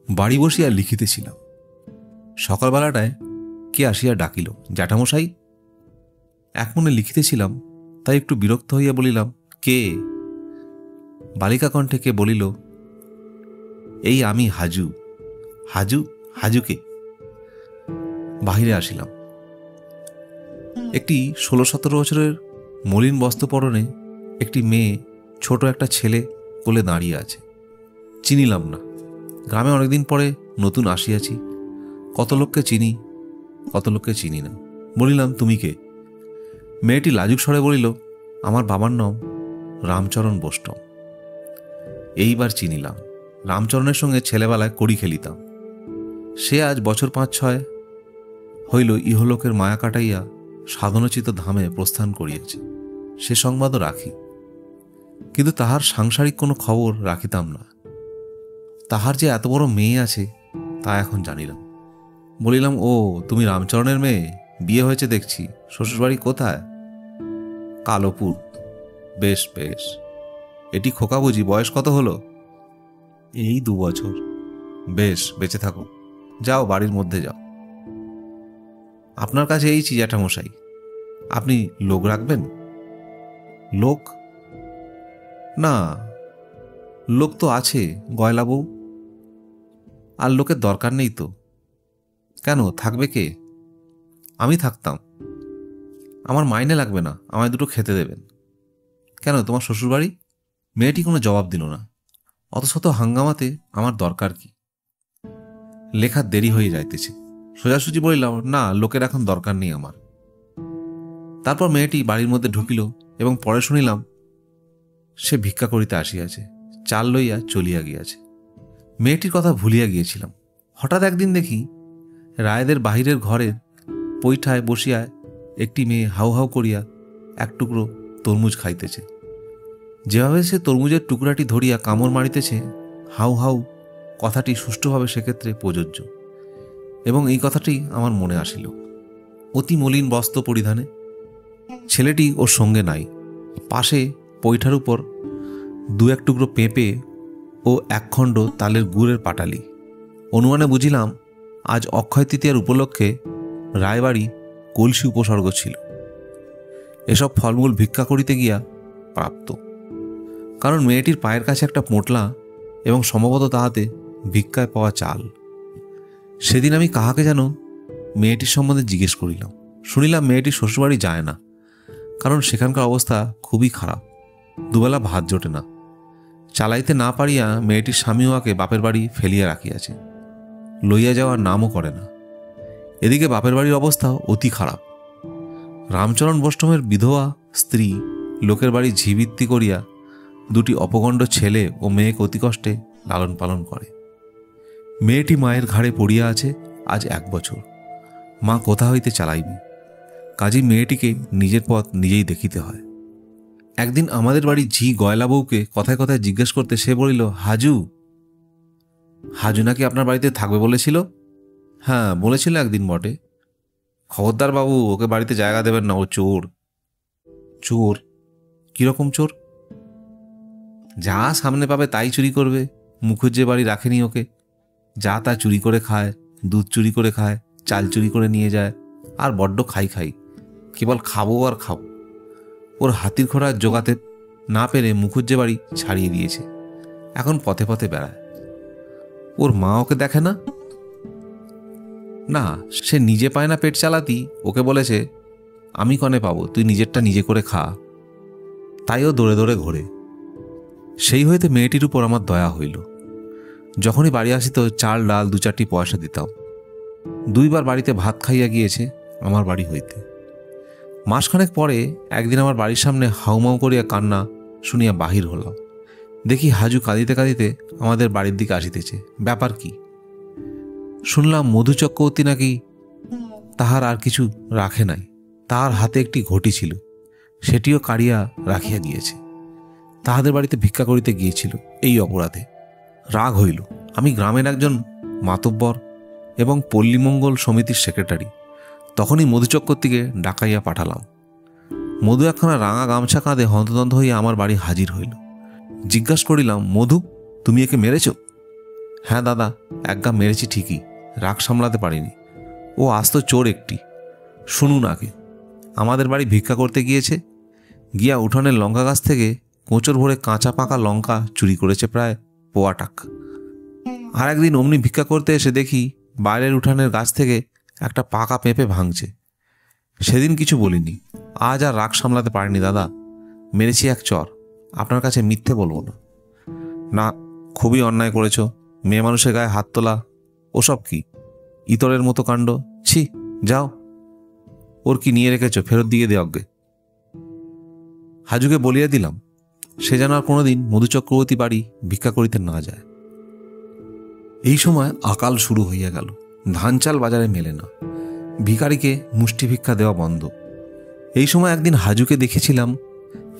বাড়ি বসিয়া লিখিতেছিলাম। সকালবেলাটায় কে আসিয়া ডাকিল, জ্যাঠামশাই। এক মনে লিখিতেছিলাম, তাই একটু বিরক্ত হইয়া বলিলাম, কে? বালিকা কণ্ঠে কে বলিল, এই আমি হাজু। হাজু? হাজুকে? বাহিরে আসিলাম। একটি 16-17 বছরের মলিন বস্ত্র পরনে একটি মেয়ে, ছোট একটা ছেলে কোলে দাঁড়িয়ে আছে। চিনিলাম না। গ্রামে অনেকদিন পরে নতুন আসিয়াছি, কত লোককে চিনি, কত লোককে চিনি না। বলিলাম, তুমি কে? মেয়েটি লাজুক স্বরে বলিল, আমার বাবার নাম রামচরণ বৈষ্ণব। এইবার চিনিলাম। রামচরণের সঙ্গে ছেলেবেলায় কড়ি খেলিতাম। সে আজ বছর 5-6 হইল ইহলোকের মায়া কাটাইয়া সাধনোচিত ধামে প্রস্থান করিয়াছে। সে সংবাদও রাখি, কিন্তু তাহার সাংসারিক কোনো খবর রাখিতাম না। তাহার যে এত বড় মেয়ে আছে তা এখন জানিলাম। বলিলাম, ও তুমি রামচরণের মেয়ে? বিয়ে হয়েছে দেখছি। শ্বশুরবাড়ি কোথায়? কালোপুর। বেশ বেশ। এটি খোকা বুঝি? বয়স কত হলো? এই 2 বছর। বেশ, বেঁচে থাকো। যাও, বাড়ির মধ্যে যাও। আপনার কাছে এইছি জ্যাঠামশাই। আপনি লোক রাখবেন? লোক? না, লোক তো আছে, গয়লা বউ। আর লোকের দরকার নেই তো। কেন, থাকবে কে? আমি থাকতাম। আমার মাইনে লাগবে না, আমায় দুটো খেতে দেবেন। কেন, তোমার শ্বশুরবাড়ি? মেয়েটি কোনো জবাব দিল না। অত শত হাঙ্গামাতে আমার দরকার কি? লেখার দেরি হয়ে যাইতেছে। সোজাসুজি বলিলাম, না, লোকের এখন দরকার নেই আমার। তারপর মেয়েটি বাড়ির মধ্যে ঢুকিল এবং পরে শুনিলাম সে ভিক্ষা করিতে আসিয়াছে, চাল লইয়া চলিয়া গিয়াছে। মেয়েটির কথা ভুলিয়া গিয়েছিলাম। হঠাৎ একদিন দেখি রায়েদের বাহিরের ঘরের পৈঠায় বসিয়া একটি মেয়ে হাউ হাউ করিয়া এক টুকরো তরমুজ খাইতেছে। যেভাবে সে তরমুজের টুকরাটি ধরিয়া কামড় মারিতেছে, হাউ হাউ কথাটি সুষ্ঠুভাবে সেক্ষেত্রে প্রযোজ্য। এবং এই কথাটি আমার মনে আসিল। অতি মলিন বস্ত্র পরিধানে ছেলেটি ওর সঙ্গে নাই। পাশে পৈঠার উপর 2-1 টুকরো পেঁপে ও 1 খণ্ড তালের গুড়ের পাটালি। অনুমানে বুঝিলাম আজ অক্ষয় তৃতীয়ার উপলক্ষে রায়বাড়ি কলসি উপসর্গ ছিল। এসব ফলমূল ভিক্ষা করিতে গিয়া প্রাপ্ত। কারণ মেয়েটির পায়ের কাছে একটা পোঁটলা এবং সম্ভবত তাহাতে ভিক্ষায় পাওয়া চাল। সেদিন আমি কাহাকে যেন মেয়েটির সম্বন্ধে জিজ্ঞেস করিলাম। শুনিলাম মেয়েটির শ্বশুরবাড়ি যায় না, কারণ সেখানকার অবস্থা খুবই খারাপ। দুবেলা ভাত জোটে না। চালাইতে না পারিয়া মেয়েটির স্বামী উহাকে বাপের বাড়ি ফেলিয়া রাখিয়াছে, লইয়া যাওয়ার নামও করে না। এদিকে বাপের বাড়ির অবস্থা অতি খারাপ। রামচরণ বৈষ্ণবের বিধবা স্ত্রী লোকের বাড়ি ঝিবৃত্তি করিয়া 2টি অপগণ্ড ছেলে ও মেয়েকে অতি কষ্টে লালন পালন করে। মেয়েটি মায়ের ঘাড়ে পড়িয়া আছে আজ 1 বছর। মা কোথা হইতে চালাইবে? কাজী মেয়েটিকে নিজের পথ নিজেই দেখিতে হয়। একদিন আমাদের বাড়ি ঝি গয়লা বউকে কথায় কথায় জিজ্ঞেস করতে সে বলিল, হাজু। হাজু নাকি আপনার বাড়িতে থাকবে বলেছিল? হ্যাঁ, বলেছিল একদিন বটে। খবরদার বাবু, ওকে বাড়িতে জায়গা দেবেন না, ও চোর। চোর? কিরকম চোর? যা সামনে পাবে তাই চুরি করবে। মুখুজ্জে বাড়ি রাখেনি ওকে। যা তা চুরি করে খায়, দুধ চুরি করে খায়, চাল চুরি করে নিয়ে যায়, আর বড্ড খাই। কেবল খাবো আর খাবো। ওর হাতির ঘোড়া জোগাতে না পেরে মুখুজ্জে বাড়ি ছাড়িয়ে দিয়েছে। এখন পথে পথে বেড়ায়। ওর মা ওকে দেখে না? না, সে নিজে পায় না পেট চালাতি, ওকে বলেছে, আমি কনে পাবো, তুই নিজেরটা নিজে করে খা। তাই ও দৌড়ে দৌড়ে ঘোরে। সেই হইতে মেয়েটির উপর আমার দয়া হইল। যখনই বাড়ি আসিত চাল ডাল 2-4টি পয়সা দিতাম। 2 বার বাড়িতে ভাত খাইয়া গিয়েছে আমার বাড়ি হইতে। মাসখানেক পরে একদিন আমার বাড়ির সামনে হাউমাউ করিয়া কান্না শুনিয়া বাহির হলাম। দেখি হাজু কাঁদিতে কাঁদিতে আমাদের বাড়ির দিকে আসিতেছে। ব্যাপার কি? শুনলাম মধু চক্রবর্তী নাকি তাহার আর কিছু রাখে নাই। তাহার হাতে একটি ঘটি ছিল, সেটিও কাড়িয়া রাখিয়া দিয়েছে। তাহাদের বাড়িতে ভিক্ষা করিতে গিয়েছিল এই অপরাধে। রাগ হইল। আমি গ্রামের একজন মাতব্বর এবং পল্লীমঙ্গল সমিতির সেক্রেটারি। তখনই মধু চক্রবর্তীকে ডাকাইয়া পাঠালাম। মধু একখানা রাঙা গামছা কাঁধে হন্তদন্ত হইয়া আমার বাড়ি হাজির হইল। জিজ্ঞাসা করিলাম, মধু, তুমি একে মেরেছ? হ্যাঁ দাদা, একগা মেরেছি ঠিকই, রাগ সামলাতে পারিনি। ও আস্ত চোর একটি। শুনুন আগে, আমাদের বাড়ি ভিক্ষা করতে গিয়েছে, গিয়া উঠোনের লঙ্কা গাছ থেকে কোঁচর ভরে কাঁচা পাকা লঙ্কা চুরি করেছে প্রায় 1.25 টাকা। আর একদিন অমনি ভিক্ষা করতে এসে দেখি বাইরের উঠানের গাছ থেকে একটা পাকা পেঁপে ভাঙছে। সেদিন কিছু বলিনি, আজ আর রাগ সামলাতে পারিনি দাদা, মেরেছি এক চর। আপনার কাছে মিথ্যে বলবো না। না, খুবই অন্যায় করেছ। মেয়ে মানুষের গায়ে হাত তোলা ওসব কি ইতরের মতো কাণ্ড। ছি, যাও, ওর কি নিয়ে রেখেছ ফেরত দিয়ে দে অজ্ঞে। হাজুকে বলিয়া দিলাম সে যেন আর কোনোদিন মধু চক্রবর্তী বাড়ি ভিক্ষা করিতে না যায়। এই সময় আকাল শুরু হইয়া গেল। ধান চাল বাজারে মেলে না, ভিখারিকে মুষ্টি ভিক্ষা দেওয়া বন্ধ। এই সময় একদিন হাজুকে দেখেছিলাম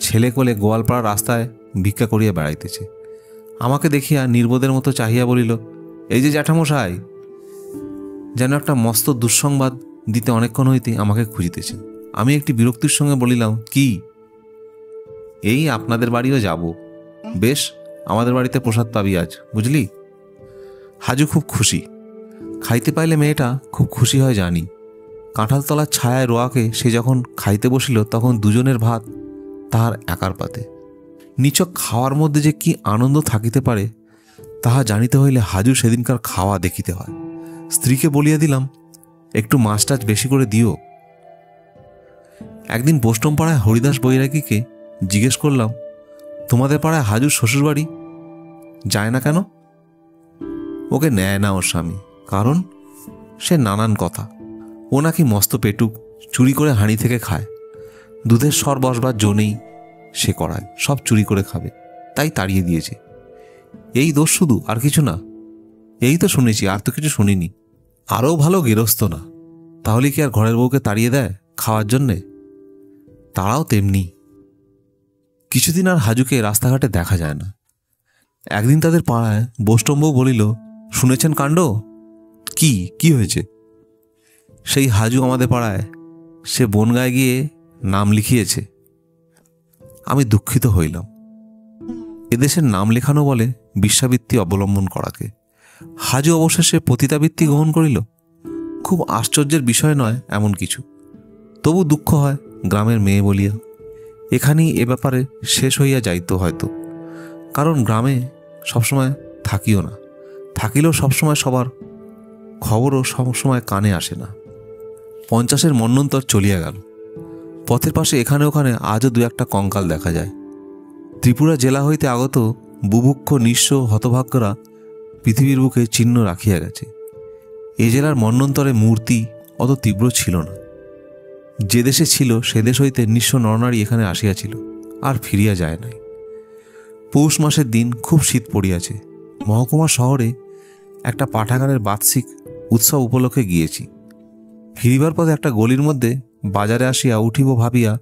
ছেলে কোলে গোয়ালপাড়া রাস্তায় ভিক্ষা করিয়া বেড়াইতেছে। আমাকে দেখিয়া নির্বোধের মতো চাহিয়া বলিল, এই যে জ্যাঠামশাই। যেন একটা মস্ত দুঃসংবাদ দিতে অনেকক্ষণ হইতে আমাকে খুঁজিতেছেন। আমি একটি বিরক্তির সঙ্গে বলিলাম, কি? এই আপনাদের বাড়িও যাব। বেশ, আমাদের বাড়িতে প্রসাদ পাবি আজ, বুঝলি। হাজু খুব খুশি। খাইতে পাইলে মেয়েটা খুব খুশি হয় জানি। কাঁঠালতলার ছায়ায় রোয়াকে সে যখন খাইতে বসিল তখন দুজনের ভাত তাহার একার পাতে। নিছক খাওয়ার মধ্যে যে কি আনন্দ থাকিতে পারে তাহা জানিতে হইলে হাজু সেদিনকার খাওয়া দেখিতে হয়। স্ত্রীকে বলিয়া দিলাম, একটু মাছ টাছ বেশি করে দিও। একদিন বোষ্টমপাড়ায় হরিদাস বৈরাগীকে জিজ্ঞেস করলাম, তোমাদের পাড়ায় হাজুর শ্বশুরবাড়ি যায় না কেন? ওকে নেয় না ওর স্বামী, কারণ সে নানান কথা। ও নাকি মস্ত পেটুক, চুরি করে হাঁড়ি থেকে খায়। দুধের সর বসবার জন্যেই সে করায়, সব চুরি করে খাবে, তাই তাড়িয়ে দিয়েছে। এই দোষ শুধু, আর কিছু না। এই তো শুনেছি, আর তো কিছু শুনিনি। আরও ভালো গেরস্ত না, তাহলে কি আর ঘরের বউকে তাড়িয়ে দেয় খাওয়ার জন্যে? তারাও তেমনি। কিছুদিন আর হাজুকে রাস্তাঘাটে দেখা যায় না। একদিন তাদের পাড়ায় বোষ্টমবউ বলিল, শুনেছেন কাণ্ড? কি কি হয়েছে? সেই হাজু আমাদের পাড়ায়, সে বনগায় গিয়ে নাম লিখিয়েছে। আমি দুঃখিত হইলাম। এদেশের নাম লেখানো বলে বিশ্বাবৃত্তি অবলম্বন করাকে। হাজু অবশেষে পতিতাবৃত্তি গ্রহণ করিল। খুব আশ্চর্যের বিষয় নয় এমন কিছু, তবু দুঃখ হয় গ্রামের মেয়ে বলিয়া। এখানেই এ ব্যাপারে শেষ হইয়া যাইত হয়তো, কারণ গ্রামে সবসময় থাকিও না, থাকিলেও সবসময় সবার খবরও সবসময় কানে আসে না। 50-এর মন্বন্তর চলিয়া গেল। পথের পাশে এখানে ওখানে আজও 2-1টা কঙ্কাল দেখা যায়। ত্রিপুরা জেলা হইতে আগত বুভুক্ষ নিঃস্ব হতভাগ্যরা পৃথিবীর বুকে চিহ্ন রাখিয়া গেছে। এ জেলার মন্বন্তরে মূর্তি অত তীব্র ছিল না। যে দেশে ছিল সে দেশ হইতে নিঃস্ব নরনারী এখানে আসিয়াছিল, আর ফিরিয়া যায় নাই। পৌষ মাসের দিন খুব শীত পড়িয়াছে। মহকুমা শহরে একটা পাঠাগারের বার্ষিক উৎসব উপলক্ষে গিয়েছি। ফিরিবার পথে একটা গলির মধ্যে বাজারে আসিয়া উঠিব ভাবিয়া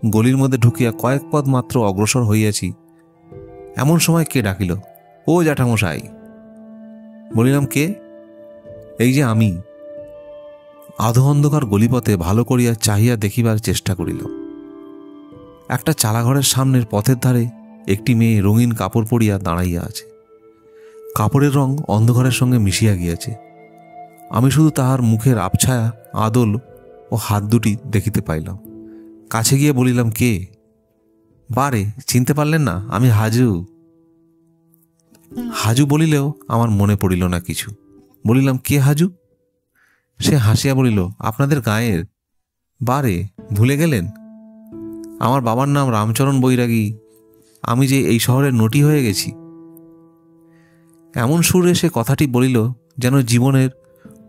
গলির মধ্যে ঢুকিয়া কয়েক পদ মাত্র অগ্রসর হইয়াছি, এমন সময় কে ডাকিল, ও জ্যাঠামশাই। বলিলাম, কে? এই যে আমি। আধো অন্ধকার গলিপথে ভালো করিয়া চাহিয়া দেখিবার চেষ্টা করিলাম। একটা চালাঘরের সামনের পথের ধারে একটি মেয়ে রঙিন কাপড় পরিয়া দাঁড়াইয়া আছে। কাপড়ের রং অন্ধকারের সঙ্গে মিশিয়া গিয়াছে। আমি শুধু তাহার মুখের আবছায়া, আদল ও হাত দুটি দেখিতে পাইলাম। কাছে গিয়ে বলিলাম, কে? বারে, চিনতে পারলেন না? আমি হাজু। হাজু বলিলেও আমার মনে পড়িল না কিছু। বলিলাম, কে হাজু? সে হাসিয়া বলিল, আপনাদের গাঁয়ের। বারে, ভুলে গেলেন? আমার বাবার নাম রামচরণ বৈরাগী। আমি যে এই শহরের নটি হয়ে গেছি। এমন সুরে সে কথাটি বলিল যেন জীবনের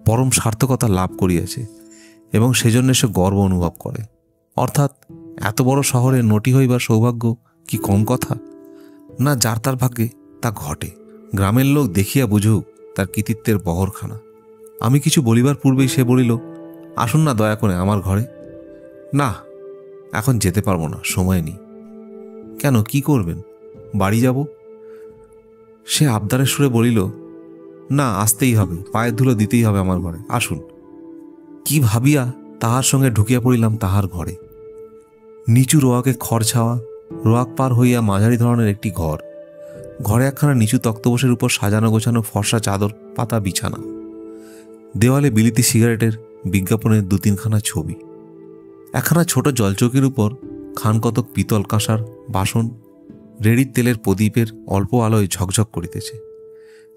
পরম সার্থকতা লাভ করিয়াছে এবং সেজন্য সে গর্ব অনুভব করে। অর্থাৎ এত বড় শহরে নটি হইবার সৌভাগ্য কি কম কথা? না, যার তার ভাগ্যে তা ঘটে। গ্রামের লোক দেখিয়া বুঝুক তার কৃতিত্বের বহরখানা। আমি কিছু বলিবার পূর্বেই সে বলিল, আসুন না দয়া করে আমার ঘরে। না, এখন যেতে পারবো না, সময় নেই। কেন, কি করবেন? বাড়ি যাব। সে আবদারের সুরে বলিল, না, আসতেই হবে, পায়ের ধুলো দিতেই হবে আমার ঘরে, আসুন। কি ভাবিয়া তাহার সঙ্গে ঢুকিয়া পড়িলাম তাহার ঘরে। নিচু রোয়াকে খড় ছাওয়া, রোয়াক পার হইয়া মাঝারি ধরনের একটি ঘর। ঘরে একখানা নিচু তক্তপোষের উপর সাজানো গোছানো ফর্সা চাদর পাতা বিছানা, দেওয়ালে বিলিতি সিগারেটের বিজ্ঞাপনের 2-3খানা ছবি, একখানা ছোট জলচৌকির উপর খানকতক পিতল কাঁসার বাসন রেড়ির তেলের প্রদীপের অল্প আলোয় ঝকঝক করিতেছে।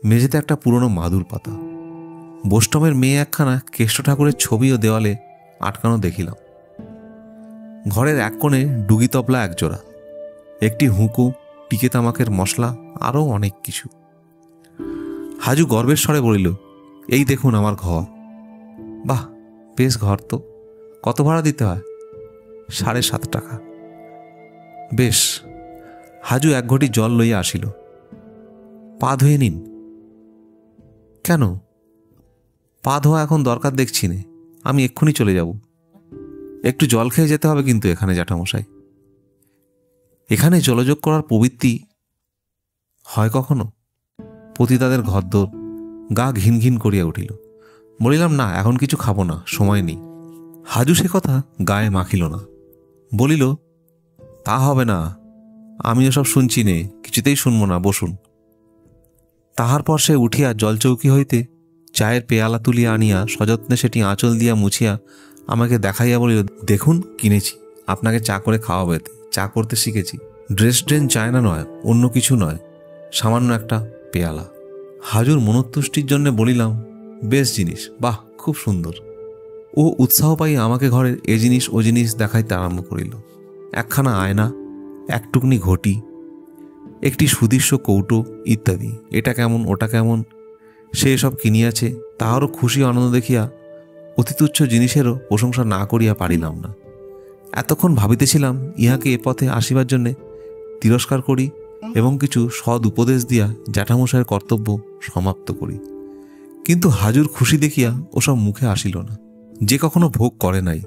মেঝেতে একটা পুরনো মাদুর পাতা, বোষ্টমের মেয়ে একখানা কেষ্ট ঠাকুরের ছবিও দেওয়ালে আটকানো দেখিলাম। ঘরের এক কোণে ডুগি তবলা একজোড়া, একটি হুঁকো, টিকে তামাকের মশলা, আরও অনেক কিছু। হাজু গর্বের স্বরে বলিল, এই দেখুন আমার ঘর। বাহ, বেশ ঘর তো। কত ভাড়া দিতে হয়? 7.5 টাকা। বেশ। হাজু এক ঘটি জল লইয়া আসিল। পা ধুয়ে নিন। কেন? পা ধোয়া এখন দরকার দেখছি নে, আমি এক্ষুনি চলে যাব। একটু জল খেয়ে যেতে হবে কিন্তু এখানে জ্যাঠামশাই। এখানে জলযোগ করার প্রবৃত্তি হয় কখনো? পতিতাদের ঘরদোর গা ঘিন ঘিন করিয়া উঠিল। বলিলাম, না, এখন কিছু খাবো না, সময় নেই। হাজু সে কথা গায়ে মাখিল না, বলিল, তা হবে না, আমি ওসব শুনছি নে, কিছুতেই শুনবো না, বসুন। তাহার পর সে উঠিয়া জলচৌকি হইতে চায়ের পেয়ালা তুলিয়া আনিয়া সযত্নে সেটি আঁচল দিয়া মুছিয়া আমাকে দেখাইয়া বলিল, দেখুন, কিনেছি, আপনাকে চা করে খাওয়াবো, এতে চা করতে শিখেছি। ড্রেস ড্রেন চায়না নয়, অন্য কিছু নয়, সামান্য একটা পেয়ালা। হাজুর মনোতুষ্টির জন্য বলিলাম, বেশ জিনিস, বাহ, খুব সুন্দর। ও উৎসাহ পাই আমাকে ঘরের এ জিনিস ও জিনিস দেখাইতে আরম্ভ করিল। একখানা আয়না, একটুকনি ঘটি, একটি সুদৃশ্য কৌটো ইত্যাদি। এটা কেমন, ওটা কেমন, সে এসব কিনিয়াছে, তাহারও খুশি আনন্দ দেখিয়া অতি তুচ্ছ জিনিসেরও প্রশংসা না করিয়া পারিলাম না। এতক্ষণ ভাবিতেছিলাম ইহাকে এ পথে আসিবার জন্যে তিরস্কার করি এবং কিছু সদ উপদেশ দিয়া জ্যাঠামশায়ের কর্তব্য সমাপ্ত করি। কিন্তু হাজুর খুশি দেখিয়া ওসব মুখে আসিল না। যে কখনো ভোগ করে নাই,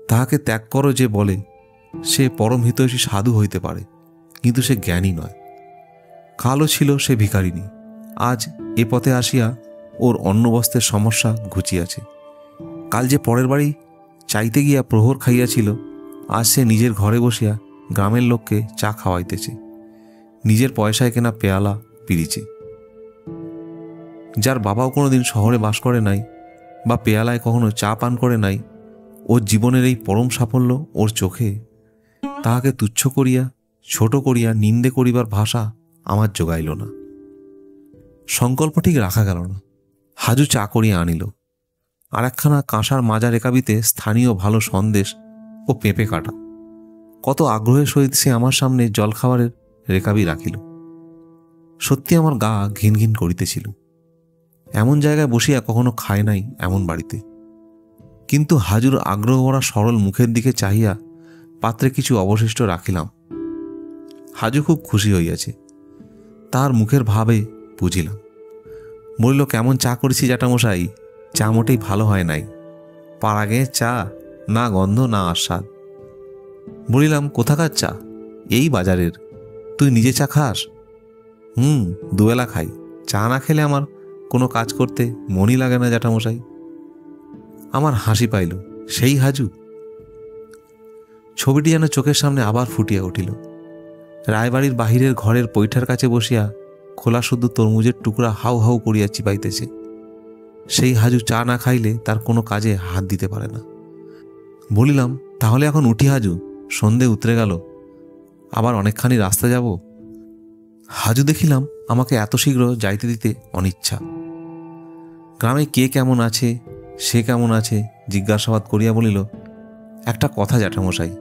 তাহাকে ত্যাগ করো যে বলে, সে পরম হিতৈষী সাধু হইতে পারে, কিন্তু সে জ্ঞানী নয়। কালও ছিল সে ভিখারিনী, আজ এ পথে আসিয়া ওর অন্নবস্ত্রের সমস্যা ঘুচিয়াছে। কাল যে পরের বাড়ি চাইতে গিয়া প্রহর খাইয়াছিল, আজ সে নিজের ঘরে বসিয়া গ্রামের লোককে চা খাওয়াইতেছে, নিজের পয়সায় কেনা পেয়ালা পিরিচে। যার বাবাও কোনোদিন শহরে বাস করে নাই বা পেয়ালায় কখনো চা পান করে নাই, ওর জীবনের এই পরম সাফল্য ওর চোখে, তাহাকে তুচ্ছ করিয়া, ছোট করিয়া নিন্দে করিবার ভাষা আমার জোগাইল না। সংকল্প ঠিক রাখা গেল না। হাজু চা করিয়া আনিল, আর একখানা কাঁসার মাজা রেকাবিতে স্থানীয় ভালো সন্দেশ ও পেঁপে কাটা। কত আগ্রহের সহিত সে আমার সামনে জলখাবারের রেকাবি রাখিল। সত্যি আমার গা ঘিন ঘিন করিতেছিল। এমন জায়গায় বসিয়া কখনো খায় নাই এমন বাড়িতে। কিন্তু হাজুর আগ্রহ ভরা সরল মুখের দিকে চাহিয়া পাত্রে কিছু অবশিষ্ট রাখিলাম। হাজু খুব খুশি হইয়াছে, তার মুখের ভাবে বুঝিলাম। বলিল, কেমন চা করেছি জ্যাঠামশাই? চা মোটেই ভালো হয় নাই। পাড়াগে চা, না গন্ধ না আস্বাদ। বলিলাম, কোথাকার চা? এই বাজারের। তুই নিজে চা খাস? দুবেলা খাই। চা না খেলে আমার কোনো কাজ করতে মনই লাগে না জ্যাঠামশাই। আমার হাসি পাইল। সেই হাজু? ছবিটি যেন চোখের সামনে আবার ফুটিয়া উঠিল। রায়বাড়ির বাহিরের ঘরের পৈঠার কাছে বসিয়া খোলা শুদ্ধ তরমুজের টুকরা হাউ হাউ করিয়া চিবাইতেছে। সেই হাজু চা না খাইলে তার কোনো কাজে হাত দিতে পারে না। বলিলাম, তাহলে এখন উঠি হাজু, সন্ধে উতরে গেল, আবার অনেকখানি রাস্তা যাব। হাজু দেখিলাম আমাকে এত শীঘ্র যাইতে দিতে অনিচ্ছা। গ্রামে কে কেমন আছে, সে কেমন আছে জিজ্ঞাসাবাদ করিয়া বলিল, একটা কথা জ্যাঠামশাই,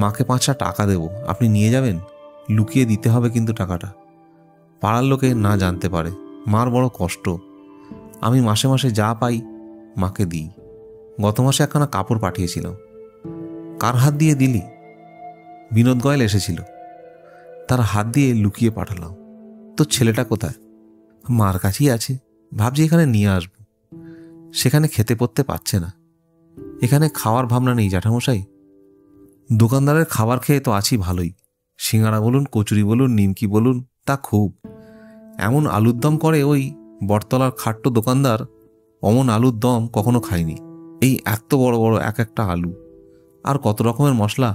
মাকে 5টা টাকা দেব, আপনি নিয়ে যাবেন। লুকিয়ে দিতে হবে কিন্তু টাকাটা, পাড়ার লোকে না জানতে পারে। মার বড় কষ্ট, আমি মাসে মাসে যা পাই মাকে দিই। গত মাসে একখানা কাপড় পাঠিয়েছিলাম। কার হাত দিয়ে দিলি? বিনোদ গোয়েল এসেছিল, তার হাত দিয়ে লুকিয়ে পাঠালাম। তোর ছেলেটা কোথায়? মার কাছেই আছে, ভাবছি এখানে নিয়ে আসব। সেখানে খেতে পড়তে পারছে না। এখানে খাওয়ার ভাবনা নেই জ্যাঠামশাই। দোকানদারের খাবার খেয়ে তো আছি ভালোই, সিঙ্গাড়া বলুন, কচুরি বলুন, নিমকি বলুন, তা খুব। এমন আলুর দম করে ওই বটতলার খাট্ট দোকানদার, অমন আলুর দম কখনো খাইনি। এই এত বড় বড় এক একটা আলু, আর কত রকমের মশলা।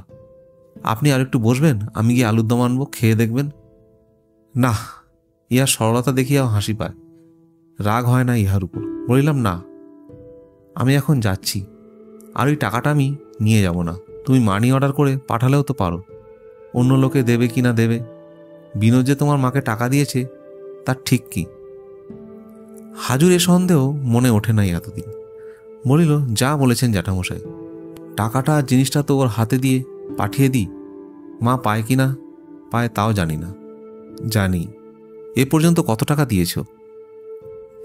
আপনি আর একটু বসবেন, আমি গিয়ে আলুর দম আনবো, খেয়ে দেখবেন। না, ইহার সরলতা দেখিয়াও হাসি পায়, রাগ হয় না ইহার উপর। বলিলাম, না, আমি এখন যাচ্ছি, আর ওই টাকাটা আমি নিয়ে যাব না। তুমি মানি অর্ডার করে পাঠালেও তো পারো, অন্য লোকে দেবে কি না দেবে। বিনোদ যে তোমার মাকে টাকা দিয়েছে তার ঠিক কি? হাজুর এ সন্দেহ মনে ওঠে নাই এতদিন। বলিল, যা বলেছেন জ্যাঠামশাই, টাকাটা আর জিনিসটা তো ওর হাতে দিয়ে পাঠিয়ে দিই। মা পায় কি না পায় তাও জানি না। জানি। এ পর্যন্ত কত টাকা দিয়েছ?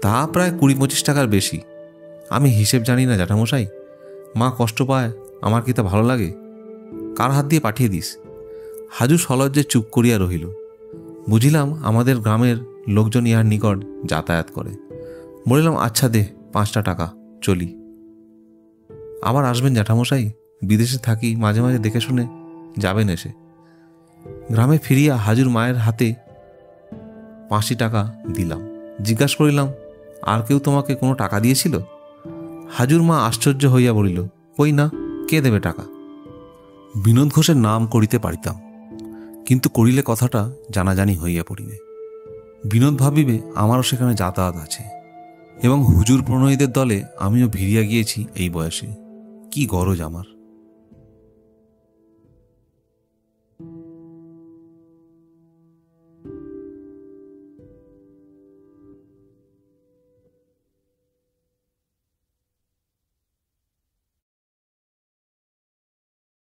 তা প্রায় 20-25 টাকার বেশি। আমি হিসেব জানি না জ্যাঠামশাই, মা কষ্ট পায়, আমার কি তা ভালো লাগে? কার হাত দিয়ে পাঠিয়ে দিস? হাজু সলজ্জে চুপ করিয়া রহিল। বুঝিলাম আমাদের গ্রামের লোকজন ইহার নিকট যাতায়াত করে। বলিলাম, আচ্ছা দে 5টা টাকা, চলি। আবার আসবেন জ্যাঠামশাই, বিদেশে থাকি, মাঝে মাঝে দেখে শুনে যাবেন এসে। গ্রামে ফিরিয়া হাজুর মায়ের হাতে 5 টাকা দিলাম। জিজ্ঞাসা করিলাম, আর কেউ তোমাকে কোনো টাকা দিয়েছিল? হাজুর মা আশ্চর্য হইয়া বলিল, কই না, কে দেবে টাকা? বিনোদ ঘোষের নাম করিতে পারিতাম, কিন্তু করিলে কথাটা জানাজানি হইয়া পড়িবে। বিনোদ ভাবিবে আমারও সেখানে যাতায়াত আছে, এবং হুজুর প্রণয়ীদের দলে আমিও ভিড়িয়া গিয়েছি এই বয়সে। কি গরজ আমার!